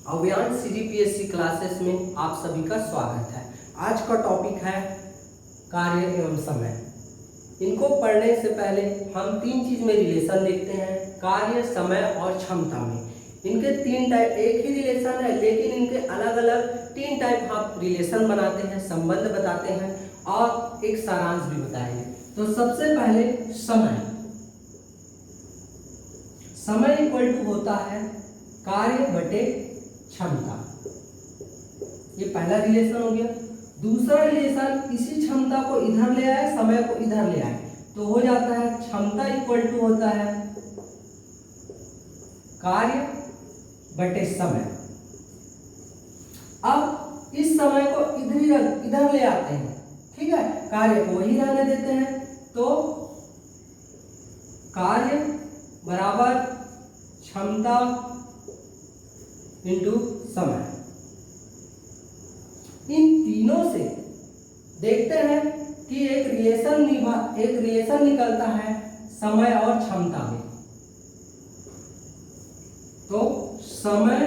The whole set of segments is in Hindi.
अव्यांश सीजीपीएससी क्लासेस में आप सभी का स्वागत है। आज का टॉपिक है कार्य एवं समय। इनको पढ़ने से पहले हम तीन चीज में रिलेशन देखते हैं, कार्य, समय और क्षमता में। इनके तीन टाइप, एक ही रिलेशन है लेकिन इनके अलग अलग तीन टाइप आप रिलेशन बनाते हैं, संबंध बताते हैं और एक सारांश भी बताएंगे। तो सबसे पहले समय इक्वल टू होता है कार्य बटे क्षमता। ये पहला रिलेशन हो गया। दूसरा रिलेशन, इसी क्षमता को इधर ले आए, समय को इधर ले आए, तो हो जाता है क्षमता इक्वल टू होता है कार्य बटे समय। अब इस समय को इधर ले आते हैं, ठीक है, कार्य को वही रहने देते हैं, तो कार्य बराबर क्षमता इंटू समय। इन तीनों से देखते हैं कि एक रिलेशन निकलता है समय और क्षमता में। तो समय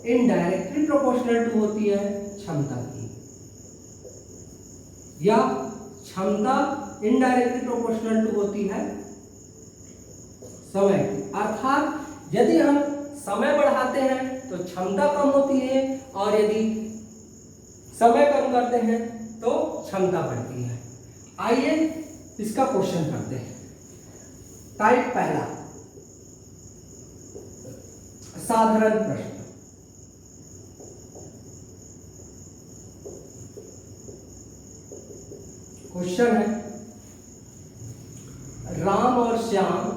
इनडायरेक्टली प्रोपोर्शनल टू होती है क्षमता की, या क्षमता इनडायरेक्टली प्रोपोर्शनल टू होती है समय की। अर्थात यदि हम समय बढ़ाते हैं तो क्षमता कम होती है और यदि समय कम करते हैं तो क्षमता बढ़ती है। आइए इसका क्वेश्चन करते हैं। टाइप पहला, साधारण प्रश्न। क्वेश्चन है, राम और श्याम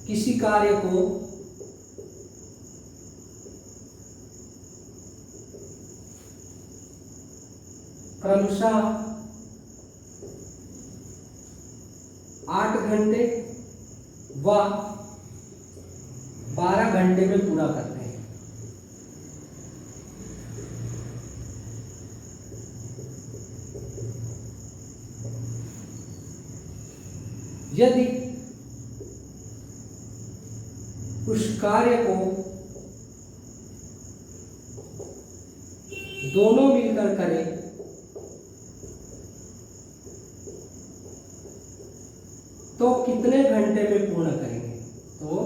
किसी कार्य को क्रमशः 8 घंटे व 12 घंटे में पूरा करते हैं। यदि उस कार्य को दोनों मिलकर करें तो कितने घंटे में पूर्ण करेंगे? तो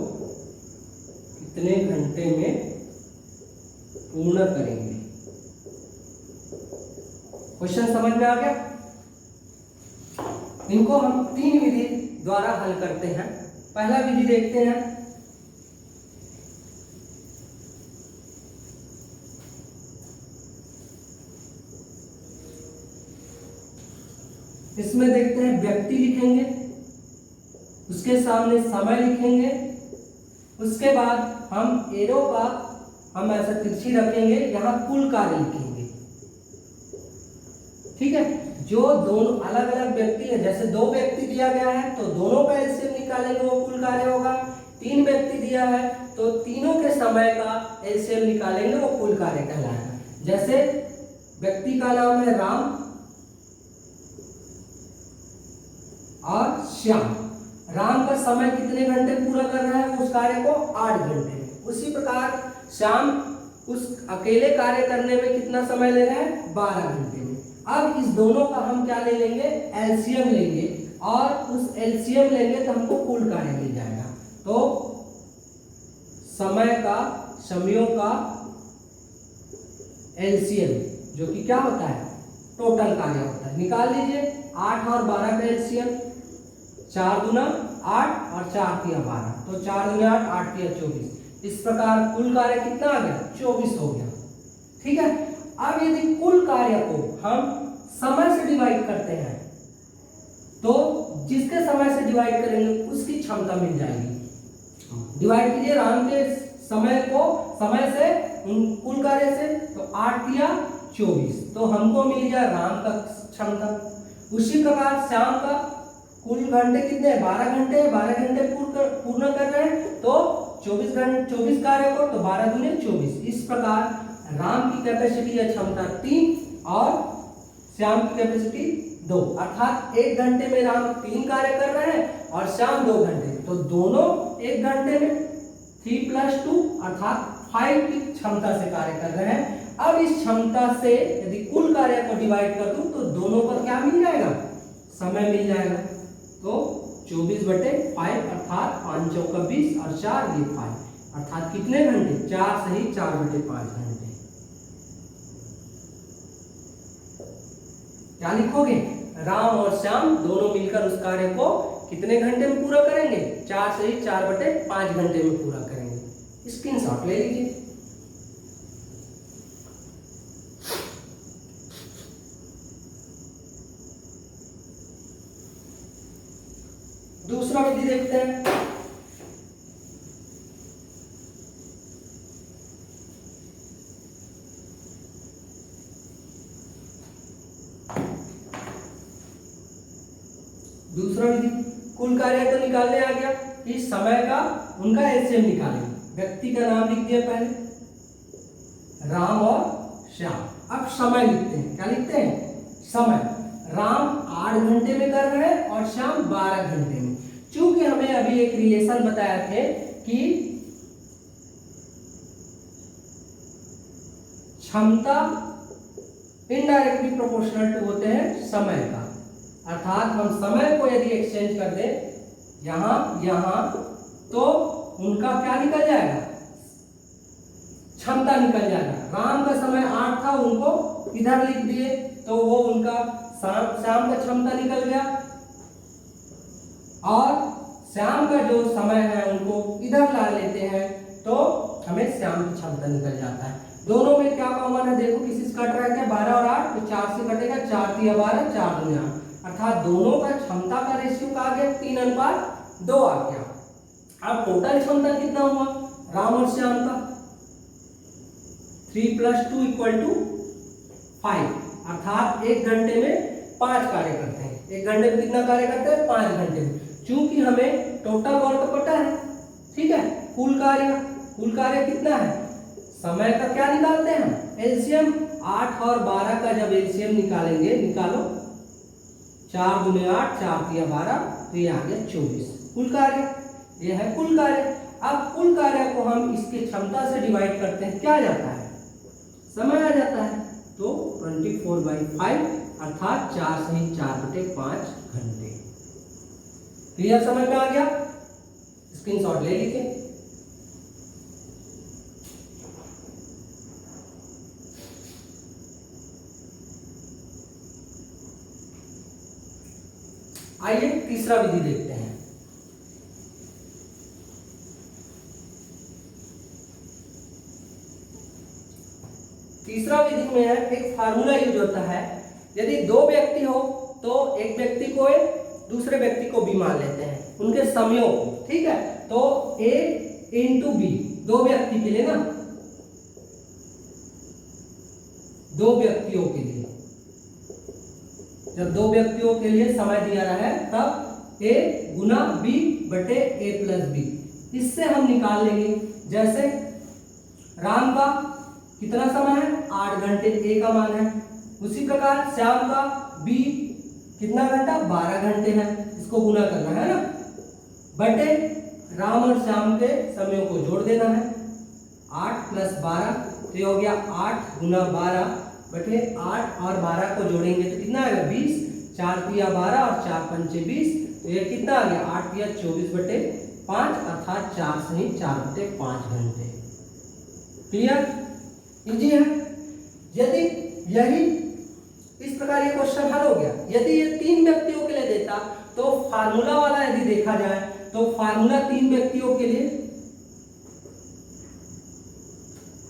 कितने घंटे में पूर्ण करेंगे? क्वेश्चन समझ में आ गया? इनको हम तीन विधि द्वारा हल करते हैं। पहला विधि देखते हैं, इसमें देखते हैं व्यक्ति लिखेंगे, उसके सामने समय लिखेंगे, उसके बाद हम एरो का हम ऐसा तिरछी रखेंगे, यहां कुल कार्य लिखेंगे। ठीक है, जो दोनों अलग अलग व्यक्ति है, जैसे 2 व्यक्ति दिया गया है तो दोनों का एलसीएम निकालेंगे, वो कुल कार्य होगा। 3 व्यक्ति दिया है तो तीनों के समय का एलसीएम निकालेंगे, वो कुल कार्य कहलाएगा। जैसे व्यक्ति का नाम है राम और श्याम। राम का समय कितने घंटे पूरा कर रहा है उस कार्य को? 8 घंटे में। उसी प्रकार श्याम उस अकेले कार्य करने में कितना समय ले रहा है? 12 घंटे में। अब इस दोनों का हम क्या ले लेंगे? एलसीएम लेंगे, और उस एलसीएम लेंगे तो हमको कुल कार्य मिल जाएगा। तो समयों का एलसीएम जो कि क्या होता है? टोटल कार्य होता है। निकाल लीजिए 8 और 12 का एलसीएम। 4 दूना 8 और 4 तिया 12, तो 4 दूना 8, 8 तिया 24। इस प्रकार कुल कार्य कितना आ गया? 24 हो गया। ठीक है, अब यदि कुल कार्य को हम समय से डिवाइड करते हैं तो जिसके समय से डिवाइड करेंगे उसकी क्षमता मिल जाएगी। डिवाइड कीजिए राम के समय को समय से कुल कार्य से, तो 8 तिया 24, तो हमको मिल गया राम का क्षमता। उसी प्रकार श्याम का कुल घंटे कितने? 12 घंटे। 12 घंटे पूर्ण कर रहे हैं तो 24 कार्य को, तो 12 दूने 24। इस प्रकार राम की कैपेसिटी या क्षमता 3 और श्याम की कैपेसिटी 2, अर्थात 1 घंटे में राम 3 कार्य कर रहे हैं और श्याम 2 घंटे, तो दोनों 1 घंटे में 3 + 2 अर्थात 5 की क्षमता से कार्य कर रहे हैं। अब इस क्षमता से यदि कुल कार्य को डिवाइड कर दूं तो दोनों पर क्या मिल जाएगा, समय मिल जाएगा। तो 24/5 अर्थात 5 चौका 20 और 4 ये 5 अर्थात कितने घंटे, 4 सही 4/5 घंटे। क्या लिखोगे, राम और श्याम दोनों मिलकर उस कार्य को कितने घंटे में पूरा करेंगे, 4 सही 4/5 घंटे में पूरा करेंगे। स्क्रीनशॉट ले लीजिए। दूसरा विधि देखते हैं। दूसरा विधि, कुल कार्य तो निकालने आ गया, कि समय का उनका एलसीएम निकालेंगे। व्यक्ति का नाम लिख दिया पहले, राम और श्याम। अब समय लिखते हैं, क्या लिखते हैं, समय। राम 8 घंटे में कर रहे हैं और श्याम 12 घंटे में। चूंकि हमें अभी एक रिलेशन बताया थे कि क्षमता इनडायरेक्टली प्रोपोर्शनल टू होते हैं समय का, अर्थात हम समय को यदि एक्सचेंज कर दें यहां तो उनका क्या निकल जाएगा, क्षमता निकल जाएगा। राम का समय 8 था, उनको इधर लिख दिए तो वो उनका श्याम का क्षमता निकल गया, और श्याम का जो समय है उनको इधर ला लेते हैं तो हमें श्याम की क्षमता निकल जाता है। दोनों में क्या कॉमन है, देखो किसी से कट रहा है क्या, 12 और 8, तो 4 से कटेगा, 4 × 12 4 × 8, अर्थात दोनों का क्षमता का रेशियो का आ गया 3:2 आ गया। अब टोटल क्षमता कितना हुआ राम और श्याम का, 3 + 2 = 5, अर्थात 1 घंटे में 5 कार्य करते हैं। 1 घंटे में कितना कार्य करते हैं, 5 घंटे में। चूंकि हमें टोटल वर्क पता है, ठीक है, कुल कार्य कितना है, समय का क्या निकालते हैं, एलसीएम। 8 और 12 का जब एलसीएम निकालेंगे, निकालो, 4 × 8 4 × 12, तो ये आ गया 24 कुल कार्य। ये है कुल कार्य। अब कुल कार्य को हम इसकी क्षमता से डिवाइड करते हैं, क्या आ जाता है, समय आ जाता है। तो 24/5 अर्थात 4 सही 4/5 घंटे। क्लियर, समझ में आ गया, स्क्रीनशॉट ले लीजिए। आइए तीसरा विधि देखते हैं। तीसरा विधि में एक फार्मूला यूज होता है। यदि 2 व्यक्ति हो तो एक व्यक्ति को ए, दूसरे व्यक्ति को बी मान लेते हैं, उनके समयों को, ठीक है। तो A × B, 2 व्यक्ति के लिए ना, 2 व्यक्तियों के लिए, जब 2 व्यक्तियों के लिए समय दिया रहा है तब A × B/A + B, इससे हम निकाल लेंगे। जैसे राम का कितना समय है, 8 घंटे, A का मान है। उसी प्रकार श्याम का B कितना घंटा, 12 घंटे है, इसको गुना करना है ना, बटे राम और श्याम के समयों को जोड़ देना है। 8 + 12, तो ये हो गया 8 × 12 बटे 8 और 12 को जोड़ेंगे तो कितना आएगा, 20, 4 × 12 और 4 × 5 20, तो ये कितना आ गया, 8 × 24/5 अर्थात 4 सही 4/5 घंटे। क्लियर, इजी है। यदि यही इस प्रकार ये क्वेश्चन हल हो गया, यदि ये 3 व्यक्तियों के लिए देता तो फार्मूला वाला यदि देखा जाए तो फार्मूला 3 व्यक्तियों के लिए,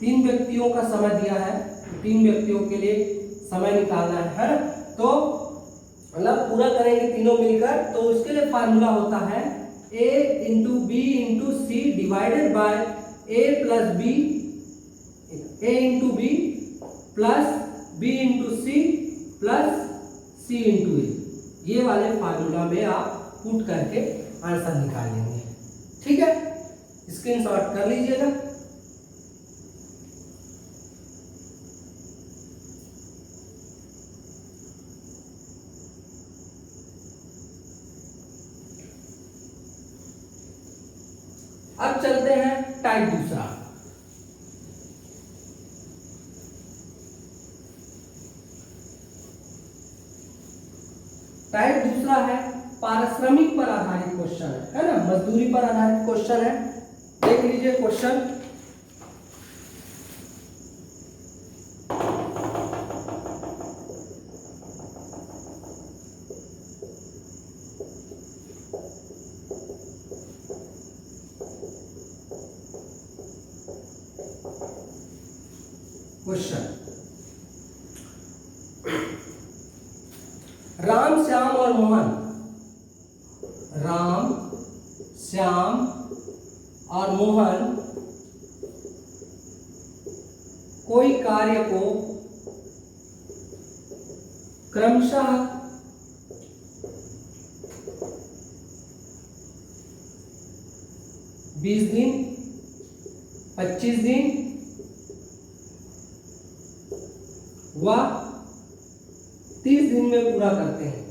3 व्यक्तियों का समय दिया है, 3 व्यक्तियों के लिए समय निकालना है ना, तो मतलब पूरा करेंगे तीनों मिलकर, तो उसके लिए फार्मूला होता है A × B × C divided by A + B, A × B plus B × C plus C × A। ये वाले फार्मूला में आप पुट करके आंसर निकाल लेंगे, ठीक है। स्क्रीनशॉट कर लीजिएगा। अब चलते हैं टाइप दूसरा। टाइप दूसरा है पारिश्रमिक पर आधारित क्वेश्चन है ना, मजदूरी पर आधारित क्वेश्चन है। देख लीजिए क्वेश्चन। क्वेश्चन, राम श्याम और मोहन, राम श्याम और मोहन कोई कार्य को क्रमशः 20 दिन, 25 दिन व 30 दिन में पूरा करते हैं।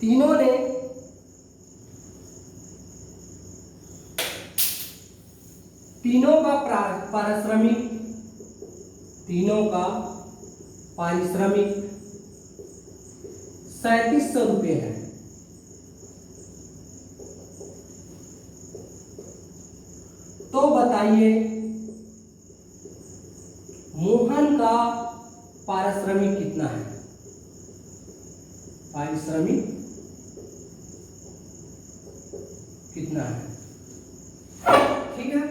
तीनों ने तीनों का पारिश्रमिक 3700 रुपये है। तो बताइए मोहन का पारिश्रमिक कितना है? पारिश्रमिक कितना है? ठीक है,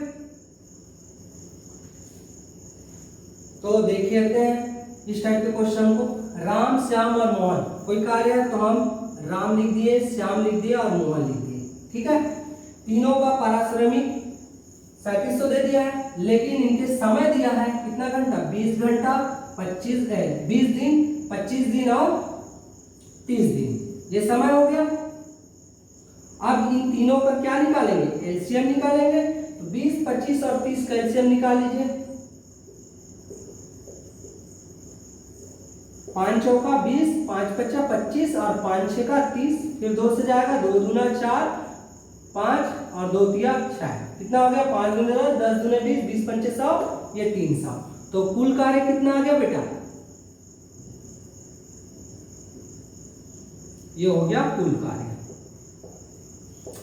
तो देख लेते हैं इस टाइप के क्वेश्चन को। राम श्याम और मोहन कोई कार्य है तो हम राम लिख दिए, श्याम लिख दिए और मोहन लिख दिए। ठीक है, तीनों का पारिश्रमिक 3700 दे दिया है, लेकिन इनके समय दिया है कितना घंटा? 20 घंटा, 20 दिन, 25 दिन और 30 दिन। ये समय हो गया। अब इन तीनों का क्या निकालेंगे? एलसीएम निकालेंगे। तो 20, 25 और 30 का एलसीएम निकाल लीजिए। 5 चौका 20, 5 पचा 25 और 5 छेका 30, फिर 2 से जाएगा, 2 दूना 4, 5 और 2 तिया 6। कितना हो गया? 5 दूने 10, 10 दूने 20, 20 पंचे 100, ये 300। तो कुल कार्य कितना आ गया बेटा? ये हो गया कुल कार्य।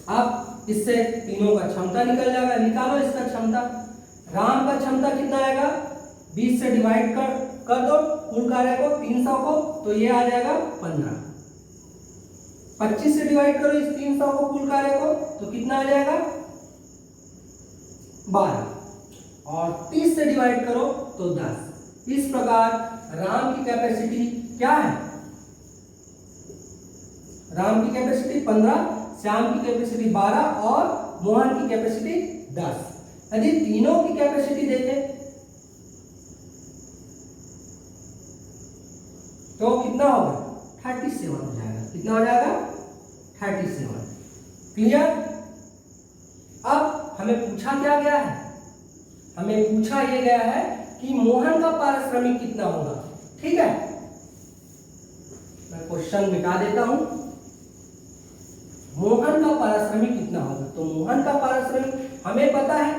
अब इससे तीनों का क्षमता निकल जाएगा। निकालो इसका क्षमता। राम का क्षमता कितना आएगा? 20 से डिवाइड कर दो कुल कार्य को, 300 को, तो ये आ जाएगा 15। 25 से डिवाइड करो इस 300 को कुल कार्य को, तो कितना आ जाएगा? 12। और 30 से डिवाइड करो तो 10। इस प्रकार राम की कैपेसिटी क्या है? राम की कैपेसिटी 15, श्याम की कैपेसिटी 12 और मोहन की कैपेसिटी 10। यदि तीनों की कैपेसिटी देखें तो कितना होगा? 37 हो जाएगा। कितना हो जाएगा? 37। क्लियर? अब हमें पूछा क्या गया है? हमें पूछा ये गया है कि मोहन का पारिश्रमिक कितना होगा। ठीक है, मैं क्वेश्चन मिटा देता हूं। मोहन का पारिश्रमिक कितना होगा? तो मोहन का पारिश्रमिक हमें पता है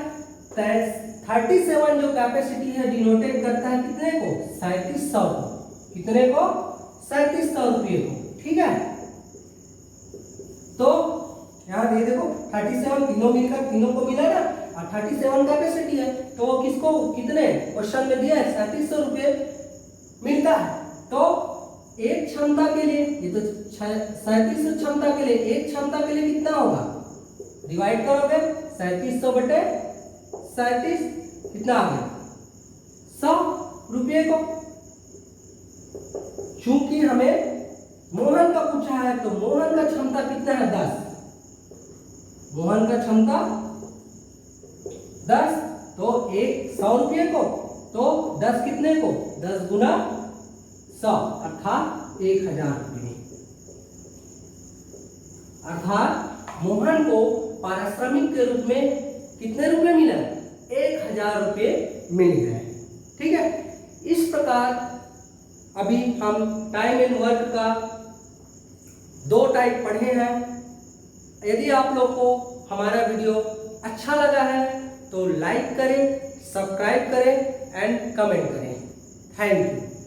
37 जो कैपेसिटी है डिनोटेट करता है कितने को? 3700 को। कितने को? 3700 रुपये को। ठीक है, तो यहां ये देखो 37 तीनों मिलकर तीनों को मिला ना, और 37 कैपेसिटी है, तो वो किसको कितने क्वेश्चन में दिया है? 3700 रुपये मिलता है। तो एक क्षमता के लिए, ये तो 3700 क्षमता के लिए, एक क्षमता के लिए कितना होगा? डिवाइड करोगे 3700 बटे 37, कितना आ गया? 100 रुपये को। चूंकि हमें मोहन का पूछा है तो मोहन का क्षमता कितना है? 10। मोहन का क्षमता 10, तो 100 रुपये को, तो 10 कितने को? 10 गुना 100 अर्थात 1000 रुपये। अर्थात मोहन को पारिश्रमिक के रूप में कितने रुपए मिला? 1000 रुपये मिल गए। ठीक है, इस प्रकार अभी हम टाइम एंड वर्क का 2 टाइप पढ़े हैं। यदि आप लोग को हमारा वीडियो अच्छा लगा है तो लाइक करें, सब्सक्राइब करें एंड कमेंट करें। Thank you.